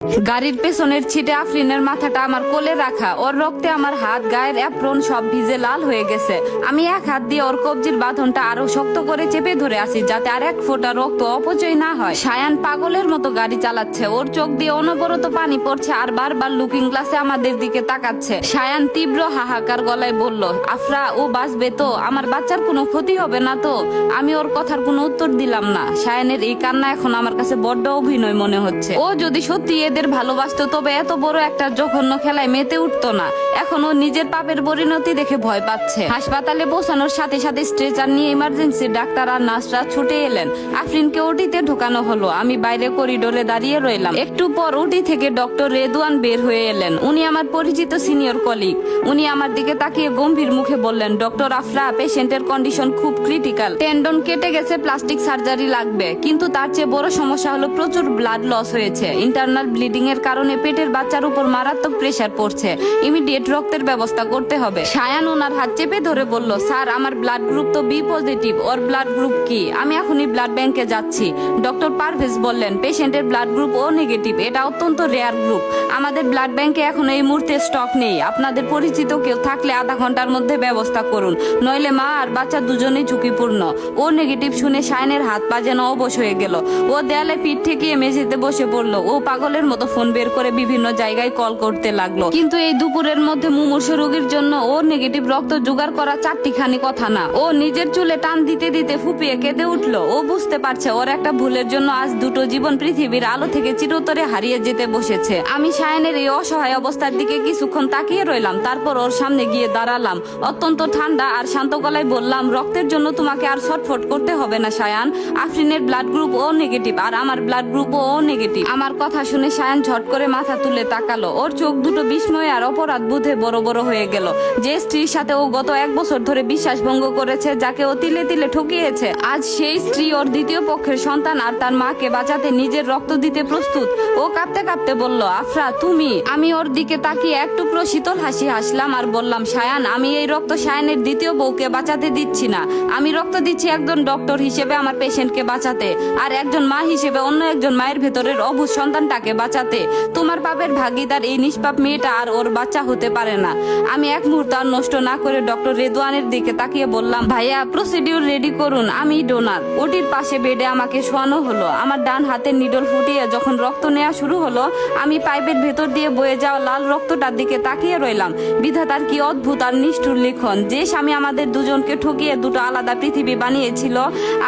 গাড়ির পেছনের ছিটে আফরিনের মাথাটা আমার কোলে রাখা, ওর রক্তে আমার হাত, গায়ের অ্যাপ্রন সব ভিজে লাল হয়ে গেছে। আমি এক হাত দিয়ে ওর কবজির বাঁধনটা আরো শক্ত করে চেপে ধরে আছি যাতে আর এক ফোঁটা রক্ত অপচয় না হয়। সায়ান পাগলের মতো গাড়ি চালাচ্ছে, ওর চোখ দিয়ে অনবরত পানি পড়ছে আর বারবার লুকিং গ্লাসে আমাদের দিকে তাকাচ্ছে। সায়ান তীব্র হাহাকার গলায় বলল, আফরা ও বাঁচবে তো? আমার বাচ্চার কোনো ক্ষতি হবে না তো? আমি ওর কথার কোনো উত্তর দিলাম না। সায়ানের এই কান্না এখন আমার কাছে বড্ড অভিনয় মনে হচ্ছে। ও যদি সত্যি এদের ভালোবাসতো তবে এত বড় একটা জঘন্য খেলায় মেতে উঠতো না। এখন ও নিজের পাপের পরিণতি দেখে ভয় পাচ্ছে। হাসপাতালে পৌঁছানোর সাথে সাথে স্ট্রেচার নিয়ে ইমার্জেন্সি ডাক্তার আর নার্সরা ছুটে এলেন। আফরিনকে ওটিতে ঢোকানো হলো। আমি বাইরে করিডোরে দাঁড়িয়ে রইলাম। একটু পর ওটি থেকে ডক্টর রেদওয়ান বের হয়ে এলেন। উনি আমার পরিচিত সিনিয়র কলিগ। উনি আমার দিকে তাকিয়ে গম্ভীর মুখে বললেন, ডক্টর আফরা, পেশেন্টের কন্ডিশন খুব ক্রিটিক্যাল। টেন্ডন কেটে গেছে, প্লাস্টিক সার্জারি লাগবে। কিন্তু তার চেয়ে বড় সমস্যা হলো প্রচুর ব্লাড লস হয়েছে। ইন্টারনাল ব্লিডিং এর কারণে পেটের বাচ্চার উপর মারাত্মক প্রেসার পড়ছে। ইমিডিয়েট রক্তের ব্যবস্থা করতে হবে। সায়ান ওনার হাত চেপে ধরে বলল, স্যার আমার ব্লাড গ্রুপ তো বি পজিটিভ। ওর ব্লাড গ্রুপ কি? আমি এখনই ব্লাড ব্যাংকে যাচ্ছি। ডক্টর পারভেজ বললেন, পেশেন্টের ব্লাড গ্রুপ ও নেগেটিভ। এটা অত্যন্ত রেয়ার গ্রুপ। আমাদের ব্লাড ব্যাংকে এখন এই মুহূর্তে স্টক নেই। আপনাদের পরিচিত কেউ থাকলে আধা ঘন্টার মধ্যে ব্যবস্থা করুন, নইলে মা আর বাচ্চা দুজনেই ঝুঁকিপূর্ণ। ও নেগেটিভ শুনে সায়ানের হাত পা যেন অবশ হয়ে গেল। ও দেয়ালে পিঠ ঠেকিয়ে মেঝেতে বসে পড়লো। ও পাগলের মতো ফোন বের করে বিভিন্ন জায়গায় কল করতে লাগলো। কিন্তু এই দুপুরের মধ্যে মুমূর্ষু রোগীর জন্য ওর নেগেটিভ রক্ত জোগাড় করা চারটিখানি কথা না। ও নিজের চুলে টান দিতে দিতে ফুপিয়ে কেঁদে উঠলো। ও বুঝতে পারছে ওর একটা ভুলের জন্য আজ দুটো জীবন পৃথিবীর আলো থেকে চিরতরে হারিয়ে যেতে বসেছে। আমি সায়ানের এই অসহায় অবস্থার দিকে কিছুক্ষণ তাকিয়ে রইলাম। তারপর ওর সামনে গিয়ে দাঁড়ালাম। অত্যন্ত ঠান্ডা আর শান্ত গলায় বললাম, রক্তের জন্য তোমাকে আর ছটফট করতে হবে না সায়ান। আফরিনের ব্লাড গ্রুপ ও নেগেটিভ আর আমার ব্লাড গ্রুপ ও নেগেটিভ। আমার কথা শুনে সায়ান ঝট করে মাথা তুলে তাকালো। ওর চোখ দুটো বিস্ময় আর অপরাধ বোধে বড় বড় হয়ে গেল। যে স্ত্রীর সাথে ও গত 1 বছর ধরে বিশ্বাস ভঙ্গ করেছে, যাকে ও তিলে তিলে ঠকিয়েছে, আজ সেই স্ত্রী ওর দ্বিতীয় পক্ষের সন্তান আর তার মাকে বাঁচাতে নিজের রক্ত দিতে প্রস্তুত। ও কাঁপতে কাঁপতে বলল, আফরা তুমি? আমি ওর দিকে তাকিয়ে এক টুকরো শীতল হাসি হাসলাম আর বললাম, সায়ান আমি এই রক্ত সায়ানের দ্বিতীয় বউকে বাঁচাতে দিচ্ছি না। আমি রক্ত দিচ্ছি একজন ডক্টর হিসেবে আমার পেশেন্টকে বাঁচাতে, আর একজন মা হিসেবে অন্য একজন মায়ের ভেতরের অবুঝ সন্তানটাকে বাঁচাতে। তোমার পাপের ভাগিদার এই নিষ্পাপ মেয়েটা আর ওর বাচ্চা হতে পারে না। আমি এক মুহূর্ত আর নষ্ট না করে ডক্টর রেদওয়ানের দিকে তাকিয়ে বললাম, ভাইয়া প্রসিডিউর রেডি করুন, আমি ডোনার। ওটির পাশে বেডে আমাকে শোয়ানো হলো। আমার ডান হাতের নিডল ফুটিয়ে যখন রক্ত নেওয়া শুরু হলো, আমি পাইপের ভেতর দিয়ে বয়ে যাওয়া লাল রক্তটার দিকে তাকিয়ে রইলাম। বিধাতার কি অদ্ভুত আর নিষ্ঠুর লিখন। যে স্বামী আমাদের দুজনকে ঠকিয়ে দুটো আলাদা পৃথিবী বানিয়েছিল,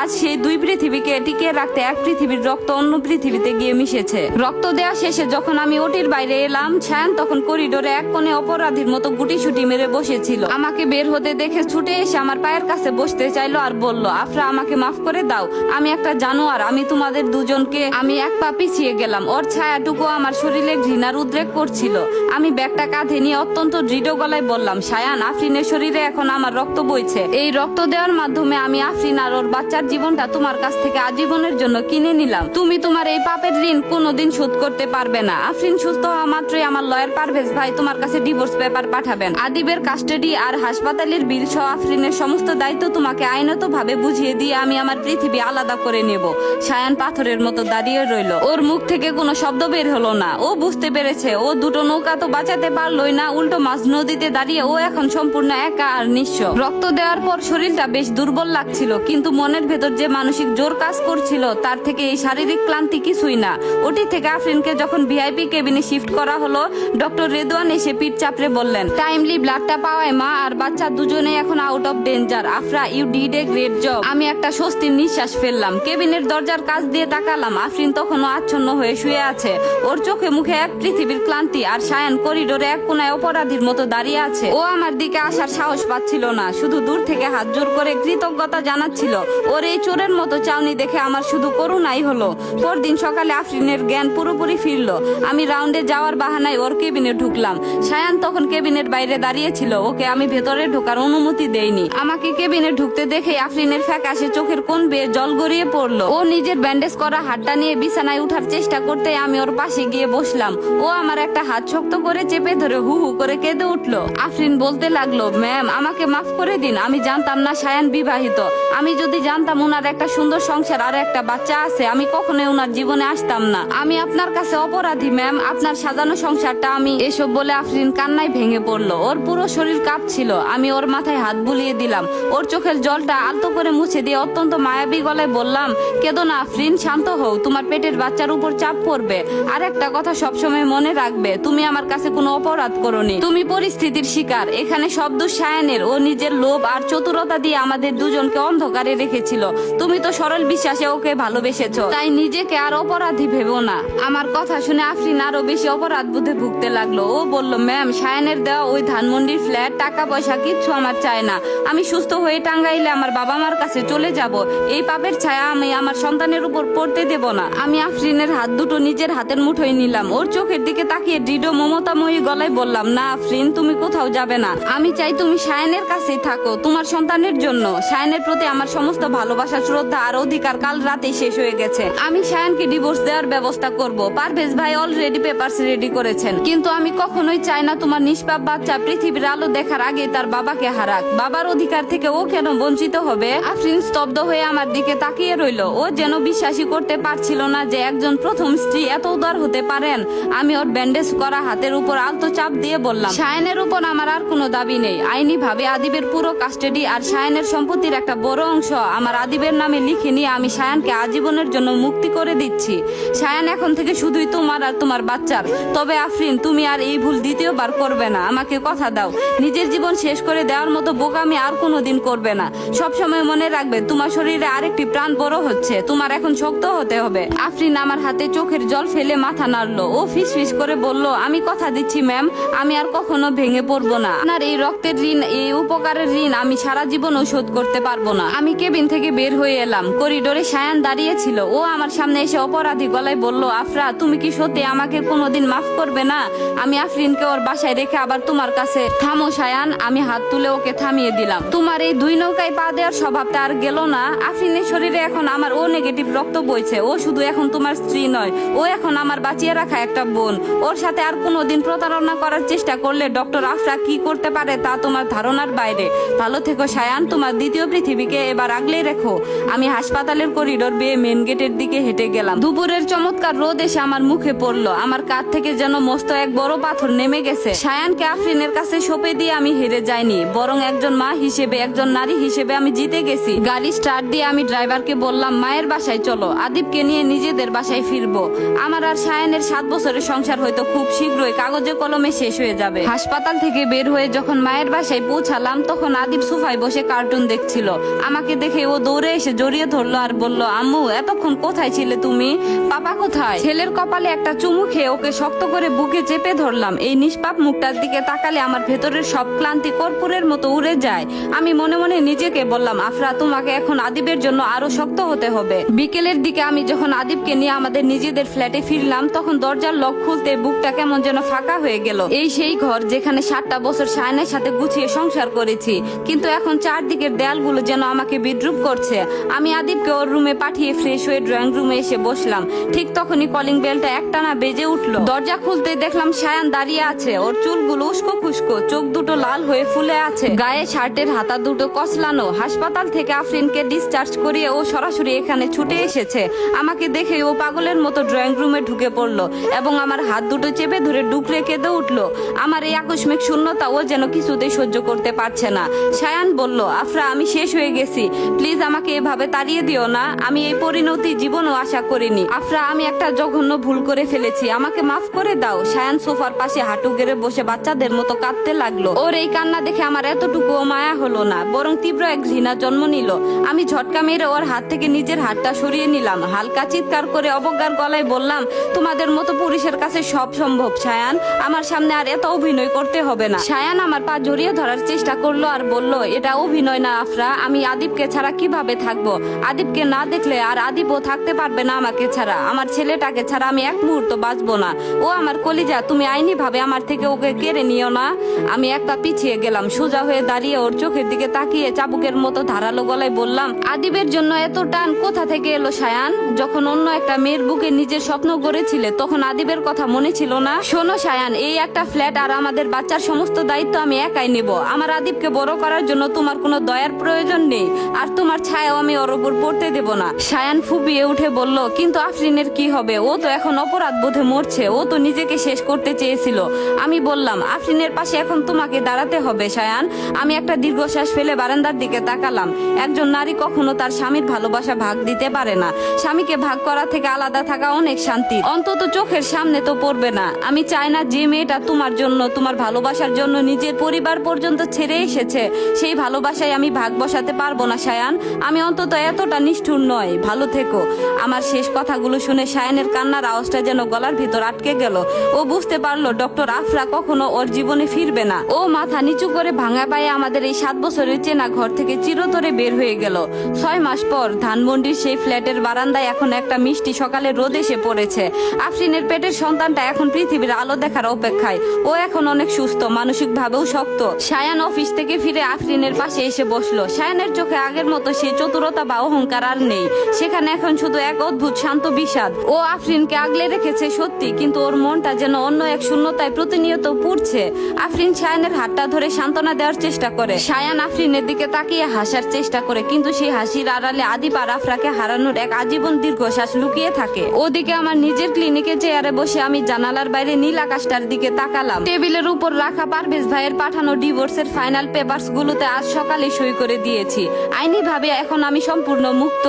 আজ সেই দুই পৃথিবীকে টিকিয়ে রাখতে এক পৃথিবীর রক্ত অন্য পৃথিবীতে গিয়ে মিশেছে। রক্ত দেওয়া শেষে যখন আমি ওটির বাইরে এলাম, সায়ান তখন করিডোরে এক কোণে অপরাধীর মতো গুটিসুটি মেরে বসেছিল। আমাকে বের হতে দেখে ছুটে এসে আমার পায়ের কাছে বসতে চাইলো আর বলল, আফরা আমাকে মাফ করে দাও, আমি একটা জানোয়ার। আমি তোমাদের দুজনকে। আমি এক পা পিছিয়ে গেলাম। ওর ছায়াটুকু আমার শরীরে ঘৃণার উদ্রেক করছিল। আমি ব্যাগটা কাঁধে নিয়ে অত্যন্ত দৃঢ় গলায় বললাম, সায়ান আফরিনের শরীরে এখন আমার রক্ত বইছে। এই রক্ত দেওয়ার মাধ্যমে আমি আফরিন আর ওর বাচ্চার জীবনটা তোমার কাছ থেকে আজীবনের জন্য কিনে নিলাম। তুমি তোমার এই পাপের ঋণ কোনোদিন শোধ করতে পারবে না। আফরিন সুস্থ হওয়া মাত্রই আমার লয়ার পারভেজ ভাই তোমার কাছে ডিভোর্স পেপার পাঠাবেন। আদিবের কাস্টাডি আর হাসপাতালের বিল সহ আফরিনের সমস্ত দায়িত্ব তোমাকে আইনত ভাবে বুঝিয়ে দিয়ে আমি আমার পৃথিবী আলাদা করে নেব। সায়ান পাথরের মতো দাঁড়িয়ে রইল। ওর মুখ থেকে কোনো শব্দ বের হলো না। ও বুঝতে পেরেছে ও দুটো নৌকা তো বাঁচাতে পারলোই না, উল্টো মাঝ নদীতে দাঁড়িয়ে ও এখন সম্পূর্ণ একা আর নিঃস্ব। রক্ত দেওয়ার পর শরীরটা বেশ দুর্বল লাগছিল, কিন্তু মনের ভেতর যে মানসিক জোর কাজ করছিল তার থেকে এই শারীরিক ক্লান্তি কিছুই না। ওটি থেকে আফরিনকে যখন ভিআইপি কেবিনে শিফট করা হলো, ডক্টর রেদওয়ান এসে পিঠ চাপড়ে বললেন, টাইমলি ব্লাডটা পাওয়ায় মা আর বাচ্চা দুজনেই এখন out of danger. Afra you did a great job. আমি একটা স্বস্তির নিঃশ্বাস ফেললাম। কেবিনের দরজার কাছ দিয়ে তাকালাম। আফরিন তখনও আচ্ছন্ন হয়ে শুয়ে আছে। ওর চোখে মুখে এক পৃথিবীর ক্লান্তি। আর সায়ান করিডোরে এক কোনায় অপরাধীর মতো দাঁড়িয়ে আছে। ও আমার দিকে আসার সাহস পাচ্ছিল না, শুধু দূর থেকে হাত জোর করে কৃতজ্ঞতা জানাচ্ছিল। ওর এই চোরের মতো চাউনি দেখে আমার শুধু করুণাই হলো। পরদিন সকালে আফরিনের জ্ঞান পুরোপুরি ফিরলো। আমি রাউন্ডে যাওয়ার বাহানায় ওর কেবিনে ঢুকলাম। সায়ান তখন কেবিনের বাইরে দাঁড়িয়েছিল। ওকে আমি ভেতরে ঢোকার অনুমতি দেইনি। আমাকে কেবিনে ঢুকতে দেখে আফরিনের ফ্যাকাশে চোখের কোণ বেয়ে জল গড়িয়ে পড়লো। ও নিজের ব্যান্ডেজ করা হাতটা নিয়ে বিছানায় উঠার চেষ্টা করতে আমি ওর পাশে গিয়ে বসলাম। ও আমার একটা হাত শক্ত করে চেপে ধরে হু হু করে কেঁদে উঠলো। আফরিন বলতে লাগলো, ম্যাম আমাকে মাফ করে দিন, আমি জানতাম না সায়ান বিবাহিত। আমি যদি জানতাম উনার একটা সুন্দর সংসার আর একটা বাচ্চা আছে, আমি কখনোই উনার জীবনে আসতাম না। আমি আপনার কাছে অপরাধী ম্যাম, আপনার সাজানো সংসারটা আমি। এসব বলে আফরিন কান্নায় ভেঙে পড়লো। ওর পুরো শরীর কাঁপছিল। আমি ওর মাথায় হাত বুলিয়ে দিলাম, ওর চোখের জলটা আলতো করে মুছে দিয়ে অত্যন্ত মায়াবী গলায় বললাম, কেঁদো না আফরিন, শান্ত হও, তোমার পেটের বাচ্চার উপর চাপ পড়বে। আর একটা কথা সবসময় মনে রাখবে, তুমি আমার কাছে কোনো অপরাধ করোনি, তুমি পরিস্থিতির শিকার। এখানে সব দোষ সায়ানের, ও নিজের লোভ আর চতুরতা দিয়ে আমাদের দুজনকে অন্ধকারে রেখেছিল। তুমি তো সরল বিশ্বাসে ওকে ভালোবেসেছো, তাই নিজেকে আর অপরাধী ভেবো না। আমার কথা শুনে আফরিন আরো বেশি অপরাধ বোধে ভুগতে লাগলো। ও বলল, ম্যাম সায়ানের দেওয়া ওই ধানমন্ডির ফ্ল্যাট, টাকা পয়সা কিচ্ছু আমার চায় না। আমি সুস্থ হয়ে টাঙ্গাইলে আমার বাবা মার কাছে চলে যাব। এই পাপের ছায়া আমি আমার সন্তানের উপর পড়তে দেব না। আমি আফরিনের হাত দুটো নিজের হাতের মুঠোয় নিলাম, ওর চোখের দিকে তাকিয়ে দৃঢ় মমতাময়ী গলায় বললাম, না আফরিন, তুমি কোথাও যাবে না। আমি চাই তুমি সায়ানের কাছেই থাকো, তোমার সন্তানের জন্য। সায়ানের প্রতি আমার সমস্ত ভালোবাসা, শ্রদ্ধা আর অধিকার কাল রাতেই শেষ হয়ে গেছে। আমি সায়ানকে ডিভোর্স দেওয়ার ব্যবস্থা করব। পারভেজ ভাই অলরেডি পেপারস রেডি করেছেন, কিন্তু আমি কখনোই চাই না তোমার নিষ্পাপ বাচ্চা পৃথিবীর আলো দেখার আগে তার বাবাকে হারাক। বাবার অধিকার থেকে ও কেন বঞ্চিত হবে? আফরিন স্তব্ধ হয়ে আমার দিকে তাকিয়ে রইল। ও যেন বিশ্বাসই করতে পারছিল না যে একজন প্রথম স্ত্রী এত উদার হতে পারেন। আমি ওর ব্যান্ডেজ করা হাতের উপর আলতো চাপ দিয়ে বললাম, সায়ানের উপর আমার আর কোনো দাবি নেই। আইনি ভাবে আদিবের পুরো কাস্টাডি আর সায়ানের সম্পত্তির একটা বড় অংশ আমার আদিবের নামে লিখে নিয়ে আমি সায়ানকে আজীবনের জন্য মুক্তি করে দিচ্ছি। সায়ান এখন থেকে শুধুই তোমার আর তোমার বাচ্চার। তবে আফরিন, তুমি আর এই ভুল দ্বিতীয়বার করবে না। আমাকে কথা দাও, নিজের জীবন শেষ করে দেওয়ার মতো বোকামি আর কোনোদিন করবে না। সবসময় মনে রাখবে, তোমার শরীরে আরেকটি প্রাণ বড় হচ্ছে, তোমার এখন শক্ত হতে হবে। আফরিন আমার হাতে চোখের জল ফেলে মাথা নাড়লো। ও ফিস ফিস করে বলল, আমি কথা দিচ্ছি ম্যাম, আমি আর কখনো ভেঙে পড়বো না। আপনার এই রক্তের ঋণ, এই উপকারের ঋণ আমি সারা জীবনও শোধ করতে পারবো না। আমি কেবিন থেকে বের হয়ে এলাম। করিডোরে সায়ান দাঁড়িয়ে ছিল। ও আমার সামনে এসে অপরাধী গলায় বলল, আফরা, তুমি কি সত্যি আমাকে কোনোদিন মাফ করবে না? আমি আফরিনকে ওর বাসায় রেখে আবার তোমার কাছে। থামো সায়ান, আমি হাত তুলে ওকে থামিয়ে দিলাম। তোমার এই দুই নৌকায় পা দেওয়ার স্বভাবটা আর গেল না। আফরিনের শরীরে এখন আমার ও নেগেটিভ রক্ত বইছে। ও শুধু এখন তোমার স্ত্রী নয়, ও এখন আমার বাঁচিয়ে রাখা একটা বোন। ওর সাথে আর কোনোদিন প্রতারণা করার চেষ্টা করলে ডক্টর আফরা কি করতে পারে তা তোমার ধারণার বাইরে। ভালো থেকো সায়ান, তোমার দ্বিতীয় পৃথিবীকে এবার আগলেই রেখো। আমি হাসপাতালের করিডোর বেয়ে মেন গেটের দিকে হেঁটে গেলাম। দুপুরের চমৎকার রোদ এসে আমার মুখে পড়লো। আমার কাঁধ থেকে যেন মস্ত এক বড় পাথর নেমে গেছে। সায়ানকে আফরিনের কাছে সঁপে দিয়ে আমি হেরে যাইনি, বরং একজন মা হিসেবে, একজন নারী হিসেবে আমি জিতে গেছি। গাড়ি স্টার্ট দিয়ে আমি ড্রাইভারকে বললাম, মায়ের বাসায় চলো, আদিবকে নিয়ে নিজেদের বাসায় ফিরবো। আমার আর সায়ানের 7 বছরের সংসার হয়তো খুব শীঘ্রই কাগজে কলমে শেষ হয়ে যাবে। হাসপাতাল থেকে বের হয়ে যখন মায়ের বাসায় পৌঁছালাম, তখন আদিব সোফায় বসে কার্টুন দেখছিল। আমাকে দেখে ও দৌড়ে এসে জড়িয়ে ধরলো আর বলল, আম্মু, এতক্ষণ কোথায় ছিলে তুমি? পাপা কোথায়? ছেলের কপালে একটা চুমু খেয়ে ওকে শক্ত করে বুকে চেপে ধরলাম। এই নিষ্পাপ মুখটার দিকে তাকালে আমার ভেতরের সব ক্লান্তি কর্পূরের মতো উড়ে যায়। আমি মনে মনে নিজেকে বললাম, আফরা, তোমাকে এখন আদিবের জন্য আরো শক্ত হতে হবে। বিকেলের দিকে আমি যখন আদিবকে নিয়ে আমাদের নিজেদের ফ্ল্যাটে ফিরলাম, তখন দরজার লক খুলতে বুকটা কেমন যেন ফাঁকা হয়ে গেল। এই সেই ঘর যেখানে 7টা বছর সায়ানের সাথে গুছিয়ে সংসার করেছি, কিন্তু এখন চারদিকের দেয়ালগুলো যেন আমাকে বিদ্রুপ করছে। আমি আদিবকে ওর রুমে পাঠিয়ে ফ্রেশ হয়ে ড্রয়িং রুমে এসে বসলাম। ঠিক তখনই কলিং বেলটা একটানা বেজে উঠলো। দরজা খুলতে দেখলাম সায়ান দাঁড়িয়ে আছে। ওর চুলগুলো উস্কো খুস্কো, চোখ দুটো লাল হয়ে ফুলে আছে, গায়ে শার্টের হাতা দুটো কসলানো। হাসপাতাল থেকে আফরিনকে ডিসচার্জ করিয়ে ও সরাসরি এখানে ছুটে এসেছে। আমাকে দেখে ও পাগলের মতো ড্রয়িং রুমে ঢুকে পড়লো এবং আমার হাত দুটো চেপে ধরে ডুকরে কেঁদে উঠলো। আমার এই আকস্মিক শূন্যতা ও যেন কিছুতেই সহ্য করতে পারছে না। সায়ান বলল, আফরা, আমি শেষ হয়ে গেছি, প্লিজ আমাকে এভাবে তাড়িয়ে দিও না। আমি এই পরিণতি জীবনও আশা করিনি। আফরা, আমি একটা জঘন্য ভুল করে ফেলেছি, আমাকে মাফ করে দাও। সায়ান সোফার পাশে হাঁটু গেড়ে বসে বাচ্চাদের মতো কাঁদতে লাগলো। ওর এই কান্না দেখে আমার এতটুকুও মায়া হলো না, বরং তীব্র এক ঘৃণা জন্ম নিল। আমি ঝটকা মেরে ওর হাত থেকে নিজের হাতটা সরিয়ে নিলাম। হালকা চিৎকার করে অবজ্ঞার গলায় বললাম, তোমাদের মতো পুরুষের কাছে সব সম্ভব সায়ান, আমার সামনে আর এত অভিনয় করতে হবে না। সায়ান আমার পা জড়িয়ে ধরার চেষ্টা করলো আর বলল, এটা অভিনয় না আফরা, আমি আদিবকে ছাড়া কিভাবে থাকবো? আদিবকে না দেখলে আর আদিবও থাকতে পারবে না আমাকে ছাড়া। আমার ছেলেটাকে ছাড়া আমি এক মুহূর্ত বাঁচবো না। ও আমার কলিজা, তুমি আইনি ভাবে আমার থেকে ওকে কেড়ে নিও না। আমি এক পা পিছিয়ে গেলাম। সোজা হয়ে দাঁড়িয়ে ওর চোখের দিকে তাকিয়ে চাবুকের মতো ধারালো গলায় বললাম, আদিবের জন্য এত টান কোথা থেকে এলো সায়ান? যখন অন্য একটা মেয়ের বুকে নিজের স্বপ্ন গড়েছিলে তখন আদিবের কথা মনে ছিল না? শোনো শোনো সায়ান, এই একটা ফ্ল্যাট আর আমাদের বাচ্চার সমস্ত দায়িত্ব আমি একাই নেব। আমার আদিবকে বড় করার জন্য তোমার কোনো দয়ার প্রয়োজন নেই, আর তোমার ছায়াও আমি ওর উপর পড়তে দেব না। সায়ান ফুপিয়ে উঠে বলল, কিন্তু আফরিনের কি হবে? ও তো এখন অপরাধ বোধে মরছে, ও তো নিজেকে শেষ করতে চেয়েছিল। আমি বললাম, আফরিনের পাশে এখন তোমাকে দাঁড়াতে হবে সায়ান। আমি একটা দীর্ঘশ্বাস ফেলে বারান্দার দিকে তাকালাম। একজন নারী কখনো তার স্বামীর ভালোবাসা ভাগ দিতে পারে না। স্বামীকে ভাগ করা থেকে আলাদা থাকা অনেক শান্তি, অন্তত চোখের সামনে তো পড়বে না। আমি চাই না যে মেয়েটা তোমার জন্য, তোমার ভালোবাসার জন্য নিজের পরিবার পর্যন্ত ছেড়ে এসেছে, সেই ভালোবাসায় আমি ভাগ বসাতে পারবো না সায়ান। আমি অন্তত এতটা নিষ্ঠুর নয়। ভালো থেকো। আমার শেষ কথাগুলো শুনে সায়ানের কান্নার আওয়াজটা যেন গলার ভিতর আটকে গেল। ও বুঝতে পারলো ডক্টর আফরা কখনো ওর জীবনে ফিরবে না। ও মাথা নিচু করে ভাঙা পায়ে আমাদের এই 7 বছরের চেনা ঘর থেকে চিরতরে বের হয়ে গেল। 6 মাস পর ধানমন্ডির সেই ফ্ল্যাটের বারান্দায় এখন একটা মিষ্টি সকালে রোদ এসে পড়েছে। আফরিনের পেটের সন্তানটা এখন পৃথিবীর আলো দেখার অপেক্ষায়। ও এখন অনেক সুস্থ, মানসিক ভাবেও শক্ত। সায়ান অফিস থেকে ফিরে আফরিনের পাশে এসে বসলো। সায়ানের চোখে আগের মতো সেই চতুরতা বা অহংকার আর নেই। সেখানে এখন শুধু এক অদ্ভুত শান্ত বিষাদ। ও আফরিনকে আগলে রেখেছে সত্যি, কিন্তু ওর মনটা যেন অন্য এক শূন্যতায় প্রতিনিয়ত পুড়ছে। আফরিন সায়ানের হাতটা ধরে সান্ত্বনা দেওয়ার চেষ্টা করে। সায়ান আফরিনের দিকে তাকিয়ে হাসার চেষ্টা করে, কিন্তু সেই হাসির আড়ালে আদিব আর আফরাকে হারানোর এক আজীবন দীর্ঘশ্বাস লুকিয়ে থাকে। ওদিকে আমার নিজের ক্লিনিকে চেয়ারে বসে আমি জানালার বাইরে নীল আকাশটার দিকে তাকালাম। টেবিলের উপর রাখা পারভেজ ভাইয়ের পাঠানো ডিভোর্সের ফাইনাল পেপারস গুলোতে আজ সকালে সই করে দিয়েছি। আইনি ভাবে এখন আমি সম্পূর্ণ মুক্ত।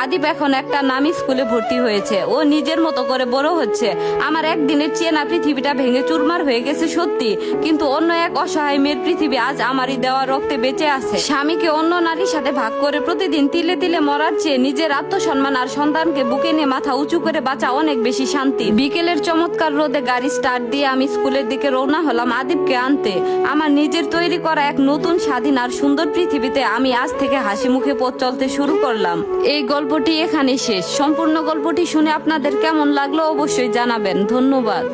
আদিব এখন একটা নামী স্কুলে ভর্তি হয়েছে। ও নিজের মতো করে বড় হচ্ছে। আমার একদিনের চেনা পৃথিবীটা ভেঙে চুরমার হয়ে গেছে সত্যি, কিন্তু অন্য এক অসহায় মেয়ের পৃথিবী আজ আমারই দেওয়া রক্তে বেঁচে আছে। স্বামীকে অন্য নারীর সাথে ভাগ করে প্রতিদিন তিলে তিলে মরার চেয়ে নিজের আত্মসম্মান আর সন্তানকে বুকে নিয়ে মাথা উঁচু করে বাঁচা অনেক বেশি শান্তি। বিকেলের চমৎকার রোদে গাড়ি স্টার্ট দিয়ে আমি স্কুলের দিকে রওনা হলাম আদিবকে আনতে। আমার নিজের তৈরি করা এক নতুন স্বাধীন আর সুন্দর পৃথিবীতে আমি আজ থেকে হাসি মুখে পথ চলতে শুরু করলাম। এই গল্পটি এখানে শেষ। সম্পূর্ণ গল্পটি শুনে আপনাদের কেমন লাগলো অবশ্যই জানাবেন। ধন্যবাদ।